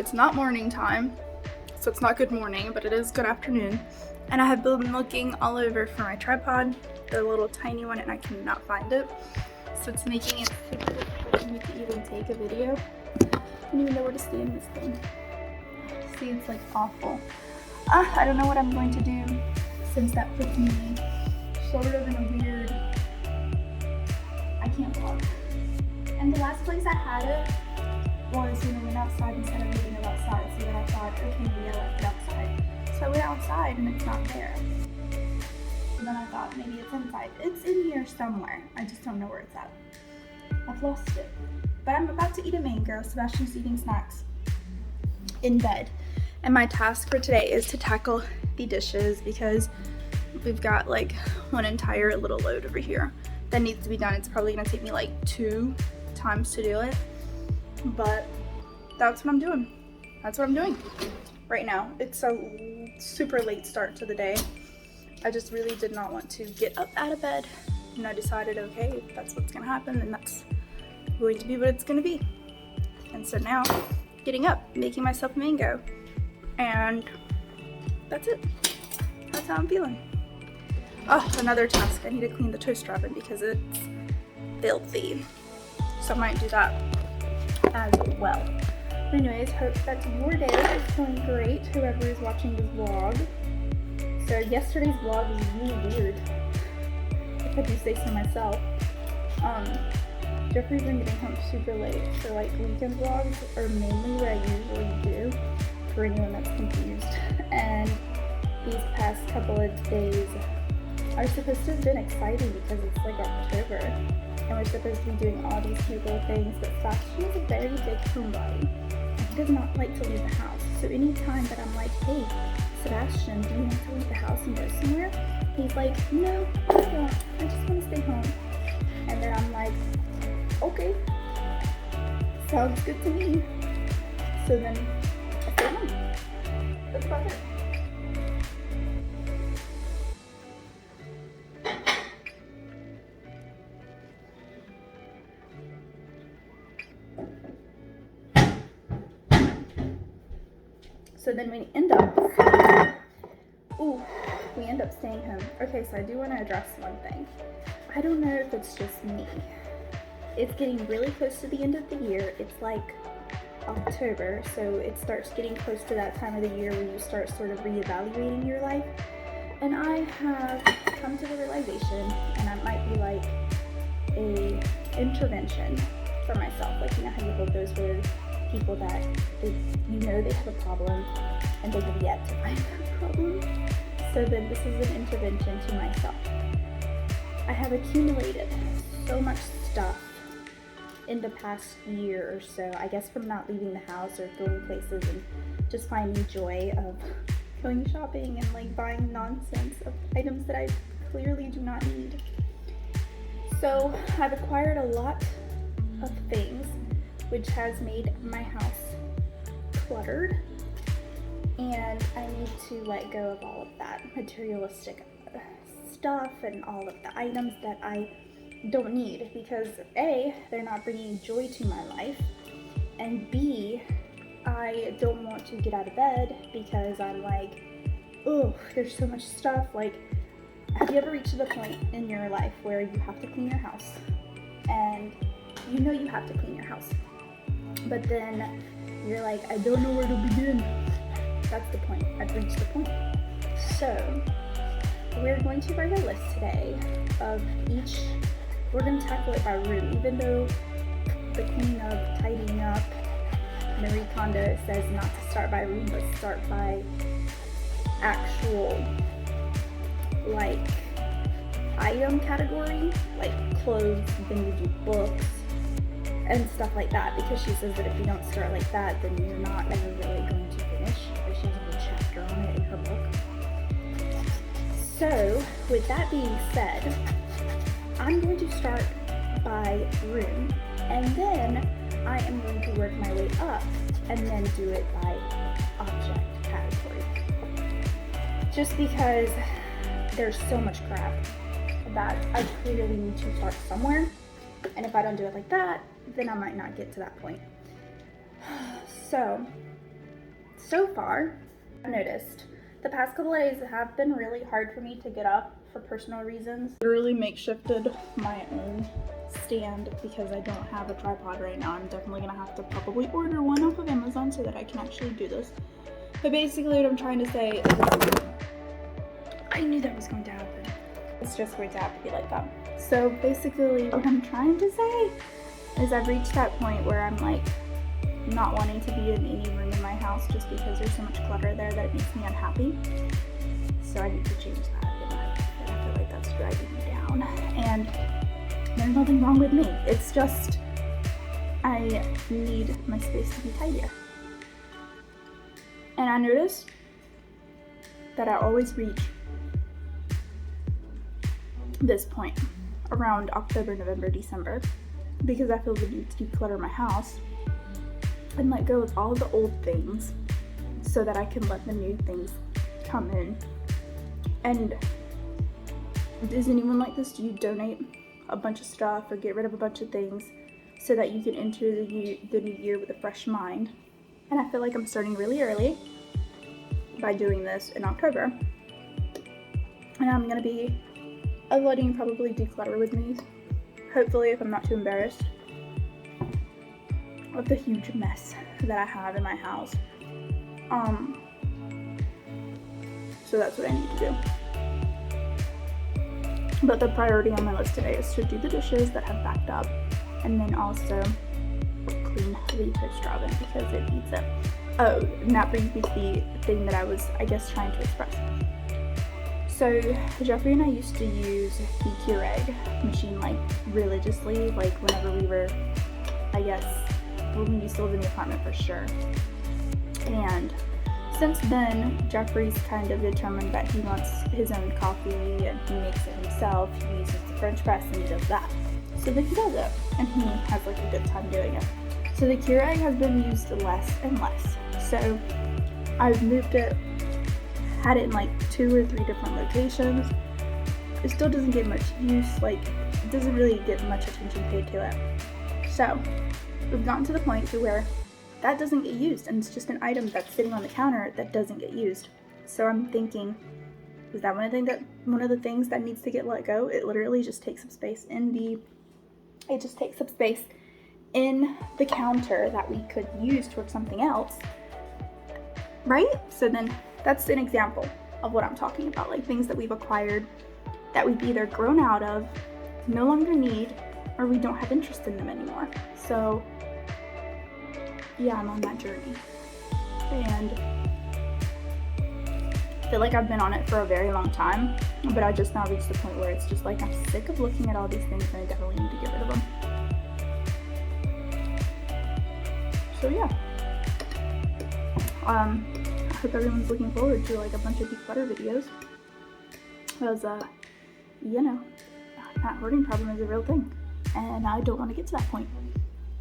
it's not morning time, so it's not good morning, but it is good afternoon. And I have been looking all over for my tripod, the little tiny one, and I cannot find it. So it's making it super difficult for me to even take a video. I don't even know where to stand this thing. See, it's like awful. I don't know what I'm going to do, since that puts me sort of in a weird, I can't vlog. And the last place I had it was when I went outside instead of leaving it outside. So then I thought, okay, maybe I left it outside. So I went outside and it's not there. So then I thought maybe it's inside. It's in here somewhere. I just don't know where it's at. I've lost it. But I'm about to eat a mango. Sebastian's eating snacks in bed. And my task for today is to tackle the dishes because we've got like one entire little load over here that needs to be done. It's probably gonna take me like 2 times to do it. But that's what I'm doing. That's what I'm doing right now. It's a super late start to the day. I just really did not want to get up out of bed, and I decided, okay, if that's what's gonna happen, then that's going to be what it's gonna be. And so now, getting up, making myself a mango, and that's it. That's how I'm feeling. Oh, another task. I need to clean the toaster oven because it's filthy. So I might do that as well. But anyways, hope that your day is going great, whoever is watching this vlog. So yesterday's vlog was really weird, if I do say so myself. Jeffrey's been getting home super late, so like weekend vlogs are mainly what I usually do, for anyone that's confused. And these past couple of days are supposed to have been exciting because it's like October. And we're supposed to be doing all these cute little things, but Sebastian is a very big homebody, and he does not like to leave the house. So anytime that I'm like, hey, Sebastian, do you want to leave the house and go somewhere? He's like, no, I don't. I just want to stay home. And then I'm like, okay, sounds good to me. So then I stay home. That's about it. So then we end up staying home. Okay, so I do want to address one thing. I don't know if it's just me. It's getting really close to the end of the year. It's like October, so it starts getting close to that time of the year when you start sort of reevaluating your life. And I have come to the realization, and it might be like a intervention for myself. Like, you know how you hold those with people that you know they have a problem and they have yet to find that problem. So then this is an intervention to myself. I have accumulated so much stuff in the past year or so, I guess from not leaving the house or going places and just finding joy of going shopping and like buying nonsense of items that I clearly do not need. So I've acquired a lot of things, which has made my house cluttered, and I need to let go of all of that materialistic stuff and all of the items that I don't need, because A, they're not bringing joy to my life, and B, I don't want to get out of bed because I'm like, oh, there's so much stuff. Like, have you ever reached the point in your life where you have to clean your house, and you know you have to clean your house, but then you're like, I don't know where to begin? That's the point. I've reached the point. So we're going to write a list today of each. We're going to tackle it by room, even though the cleaning up, tidying up, Marie Kondo says not to start by room, but start by actual like item category, like clothes, then you do books and stuff like that, because she says that if you don't start like that, then you're not ever really going to finish. She has a whole chapter on it in her book. So with that being said, I'm going to start by room, and then I am going to work my way up and then do it by object category. Just because there's so much crap that I clearly need to start somewhere, and if I don't do it like that, then I might not get to that point. So so far, I've noticed the past couple of days have been really hard for me to get up for personal reasons. Literally makeshifted my own stand because I don't have a tripod right now. I'm definitely gonna have to probably order one off of Amazon so that I can actually do this. But basically what I'm trying to say is, I knew that was going to happen. It's just going to have to be like that. So basically what I'm trying to say is I've reached that point where I'm like not wanting to be in any room in my house just because there's so much clutter there that it makes me unhappy. So I need to change that in my life, and I feel like that's driving me down. And there's nothing wrong with me. It's just I need my space to be tidier. And I notice that I always reach this point around October, November, December, because I feel the need to declutter my house and let go of all the old things so that I can let the new things come in. And is anyone like this? Do you donate a bunch of stuff or get rid of a bunch of things so that you can enter the new year with a fresh mind? And I feel like I'm starting really early by doing this in October. And I'm gonna be letting you probably declutter with me, hopefully, if I'm not too embarrassed of the huge mess that I have in my house. So that's what I need to do. But the priority on my list today is to do the dishes that have backed up, and then also clean the toaster oven because it needs it. Oh, and that brings me to the thing that I was, I guess, trying to express. So Jeffrey and I used to use the Keurig machine like religiously, like whenever we were, I guess, when we used to live in the apartment for sure. And since then, Jeffrey's kind of determined that he wants his own coffee and he makes it himself. He uses the French press and he does that. So then he does it and he has like a good time doing it. So the Keurig has been used less and less. So I've moved it, had it in like 2 or 3 different locations. It still doesn't get much use, like it doesn't really get much attention paid to it. So we've gotten to the point to where that doesn't get used, and it's just an item that's sitting on the counter that doesn't get used. So I'm thinking, is that one of the things that needs to get let go? It literally just takes up space in the counter that we could use towards something else, right? So then that's an example of what I'm talking about, like things that we've acquired that we've either grown out of, no longer need, or we don't have interest in them anymore. So yeah, I'm on that journey, and I feel like I've been on it for a very long time, but I just now reached the point where it's just like I'm sick of looking at all these things and I definitely need to get rid of them. So yeah, I hope everyone's looking forward to like a bunch of declutter videos, because you know, that hoarding problem is a real thing, and I don't want to get to that point.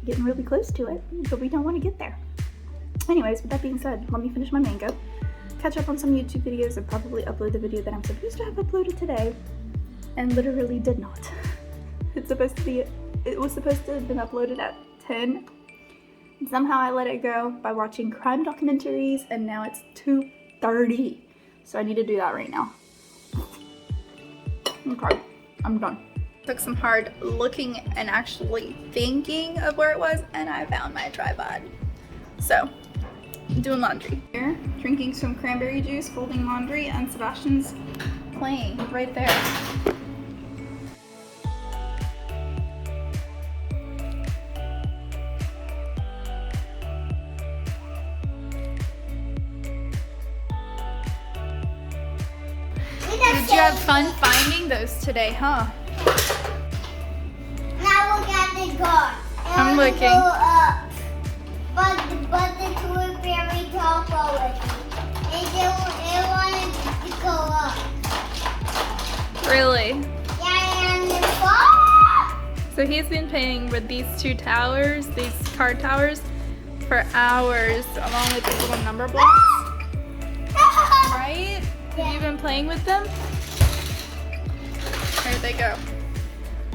Getting really close to it, but we don't want to get there. Anyways, with that being said, let me finish my mango, catch up on some YouTube videos, and probably upload the video that I'm supposed to have uploaded today and literally did not. It was supposed to have been uploaded at 10, and somehow I let it go by watching crime documentaries, and now it's 2:30, so I need to do that right now. Okay, I'm done. Took some hard looking and actually thinking of where it was, and I found my tripod. So, doing laundry. Here, drinking some cranberry juice, folding laundry, and Sebastian's playing right there. Did you have fun finding those today, huh? Now we'll get the guard. I'm looking. Go up. But the two are very tall forward. It wanted to go up. Really? Yeah, and the fall. So he's been playing with these 2 towers, these card towers, for hours, along with these little number blocks. Right? Yeah. Have you been playing with them? There they go.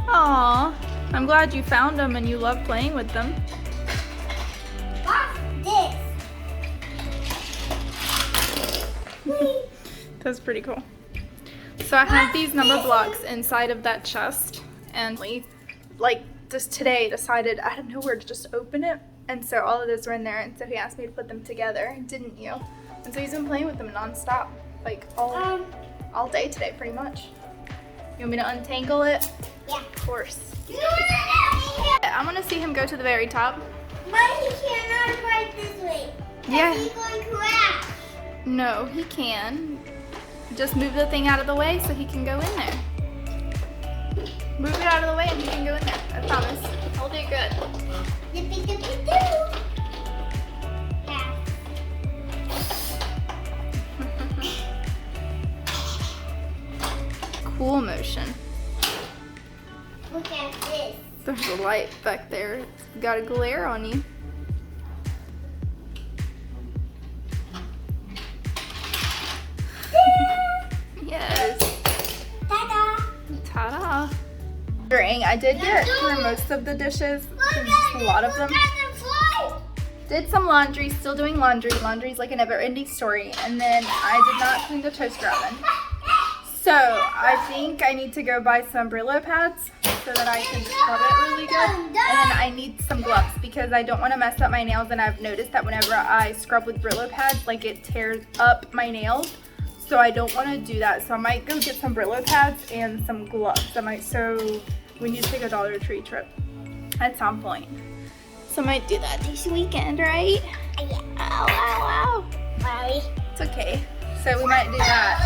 Aww, I'm glad you found them and you love playing with them. What's this? That's pretty cool. So I have these number blocks inside of that chest, and we, like, just today decided out of nowhere to just open it, and so all of those were in there, and so he asked me to put them together, didn't you? And so he's been playing with them non-stop, like all day today, pretty much. You want me to untangle it? Yeah. Of course. I'm gonna see him go to the very top. But he cannot ride this way. Yeah. He's going to crash. No, he can. Just move the thing out of the way so he can go in there. Move it out of the way and he can go in there. I promise. He'll do good. Dippy dippy doo. Yeah. Cool motion. Look at this. There's a light back there. It's got a glare on you. Yes. Ta-da. Ta-da. I did get through most of the dishes. There's just a lot of them. Did some laundry, still doing laundry. Laundry's like a never-ending story. And then I did not clean the toaster oven. So I think I need to go buy some Brillo pads so that I can scrub it really good. And then I need some gloves because I don't want to mess up my nails, and I've noticed that whenever I scrub with Brillo pads, like it tears up my nails. So I don't want to do that. So I might go get some Brillo pads and some gloves. So we need to take a Dollar Tree trip at some point. So I might do that this weekend, right? Yeah. Ow, ow, ow. Sorry. It's okay. So we might do that.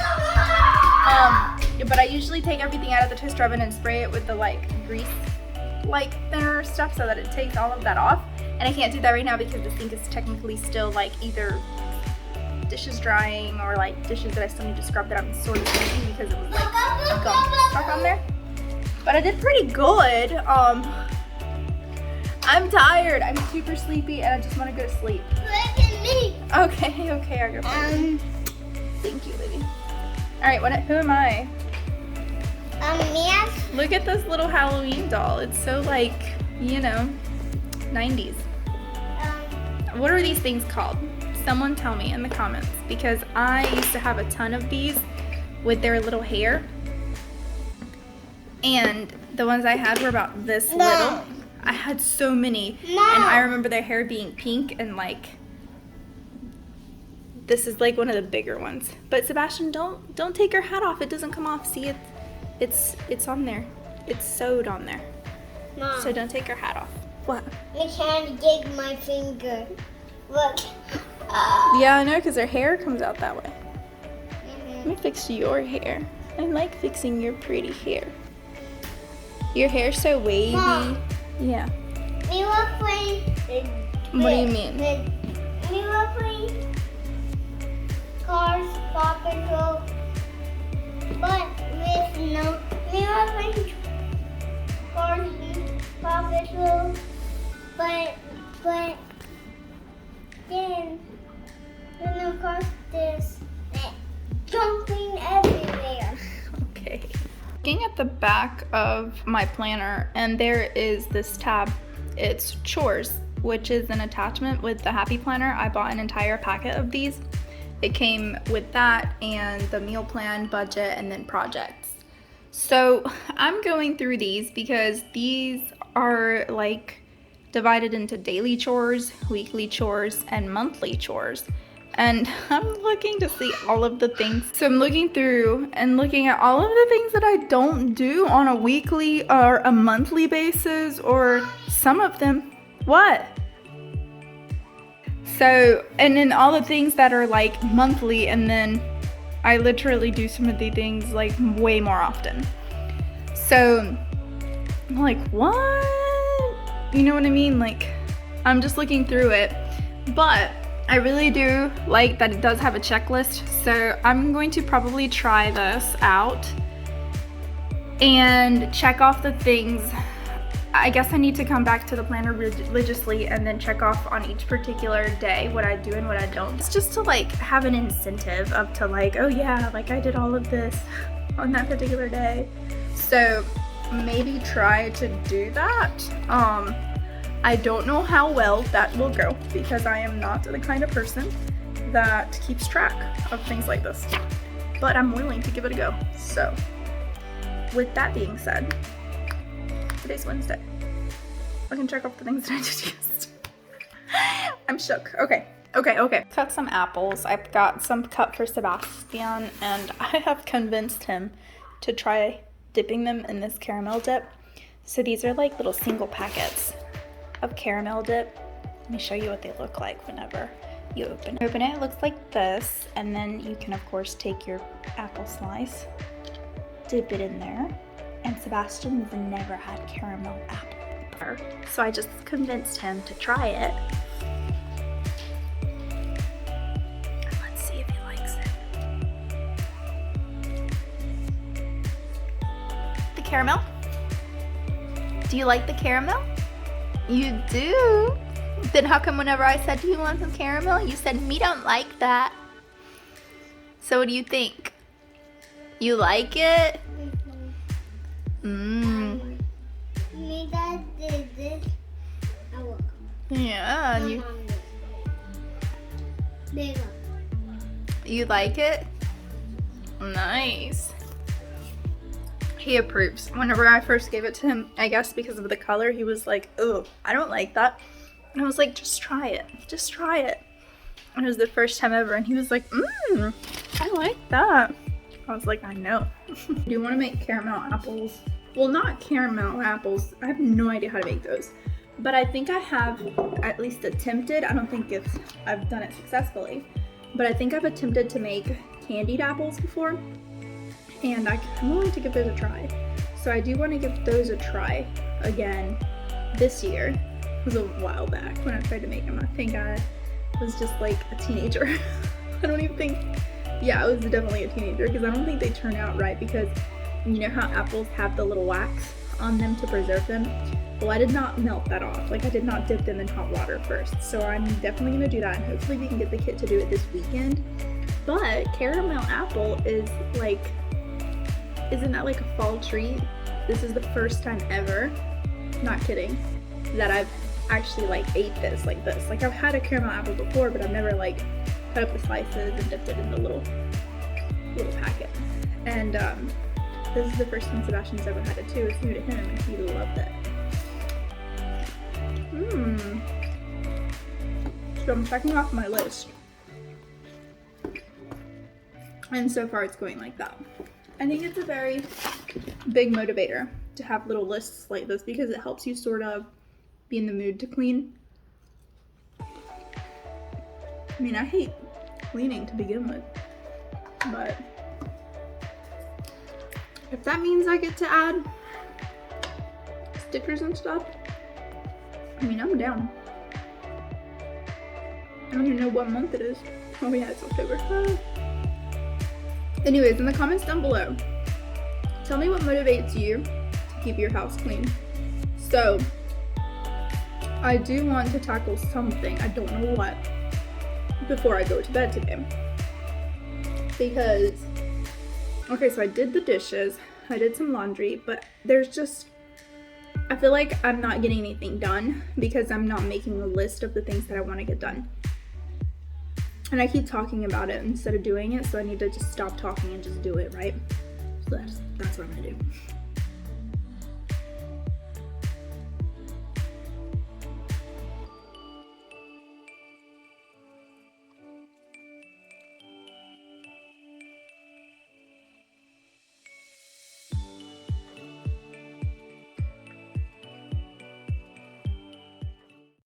But I usually take everything out of the toaster oven and spray it with the like grease like thinner stuff so that it takes all of that off. And I can't do that right now because the sink is technically still like either dishes drying or like dishes that I still need to scrub that I'm sort of using because it was like gum stuck on there. But I did pretty good. I'm tired. I'm super sleepy and I just want to go to sleep. Look at me. Okay, I'll go first. Thank you, Libby. All right, who am I? Mia. Look at this little Halloween doll. It's so like, you know, 90s. What are these things called? Someone tell me in the comments because I used to have a ton of these with their little hair. And the ones I had were about this little. I had so many. And I remember their hair being pink and like, this is like one of the bigger ones. But Sebastian, don't take your hat off. It doesn't come off. See, it's on there. It's sewed on there. Mom. So don't take your hat off. What? I can't dig my finger. Look. Yeah, I know, because her hair comes out that way. Let me fix your hair. I like fixing your pretty hair. Your hair's so wavy. Mom. Yeah. We were playing. What do you mean? We were playing Cars, Paw Patrol, but with no. We were playing Cars, Paw Patrol, but then of course there's jumping everywhere. Okay. Looking at the back of my planner, and there is this tab. It's chores, which is an attachment with the Happy Planner. I bought an entire packet of these. It came with that and the meal plan, budget, and then projects. So I'm going through these because these are like divided into daily chores, weekly chores, and monthly chores. And I'm looking to see all of the things. So I'm looking through and looking at all of the things that I don't do on a weekly or a monthly basis, or some of them. What? So, and then all the things that are like monthly, and then I literally do some of the things like way more often. So I'm like, what? You know what I mean? Like, I'm just looking through it, but I really do like that it does have a checklist. So I'm going to probably try this out and check off the things. I guess I need to come back to the planner religiously and then check off on each particular day what I do and what I don't. It's just to like have an incentive of to like, oh yeah, like I did all of this on that particular day. So maybe try to do that. I don't know how well that will go because I am not the kind of person that keeps track of things like this. but I'm willing to give it a go. So with that being said, today's Wednesday. I can check off the things that I did yesterday. I'm shook. Okay. Cut some apples. I've got some cut for Sebastian, and I have convinced him to try dipping them in this caramel dip. So these are like little single packets of caramel dip. Let me show you what they look like whenever you open it. It looks like this, and then you can of course take your apple slice, dip it in there, and Sebastian's never had caramel apple. So I just convinced him to try it. Let's see if he likes it. The caramel? Do you like the caramel? You do? Then how come whenever I said, do you want some caramel? You said, me don't like that. So what do you think? You like it? Mmm. Me that did this. I will come. Yeah, and you like it? Nice. He approves. Whenever I first gave it to him, I guess because of the color, he was like, oh, I don't like that. And I was like, just try it. Just try it. And it was the first time ever, and he was like, I like that. I was like, I know. Do you want to make caramel apples? Well, not caramel apples. I have no idea how to make those. But I think I have at least attempted. I don't think I've done it successfully. But I think I've attempted to make candied apples before. And I'm willing to give those a try. So I do want to give those a try again this year. It was a while back when I tried to make them. I think I was just like a teenager. I don't even think, yeah, I was definitely a teenager because I don't think they turn out right because you know how apples have the little wax on them to preserve them? Well, I did not melt that off. Like I did not dip them in hot water first. So I'm definitely gonna do that and hopefully we can get the kid to do it this weekend. But caramel apple is like, isn't that like a fall treat? This is the first time ever, not kidding, that I've actually like ate this like this. Like I've had a caramel apple before, but I've never like cut up the slices and dipped it in the little packet. And this is the first time Sebastian's ever had it too. It's new to him and he loved it. So I'm checking off my list. And so far it's going like that. I think it's a very big motivator to have little lists like this because it helps you sort of be in the mood to clean. I mean, I hate cleaning to begin with, but if that means I get to add stickers and stuff, I mean, I'm down. I don't even know what month it is. Oh yeah, it's October. Anyways, in the comments down below, tell me what motivates you to keep your house clean. So, I do want to tackle something, I don't know what, before I go to bed today. Because, okay, so I did the dishes, I did some laundry, but there's just, I feel like I'm not getting anything done because I'm not making a list of the things that I want to get done. And I keep talking about it instead of doing it, so I need to just stop talking and just do it, right? So that's what I'm gonna do.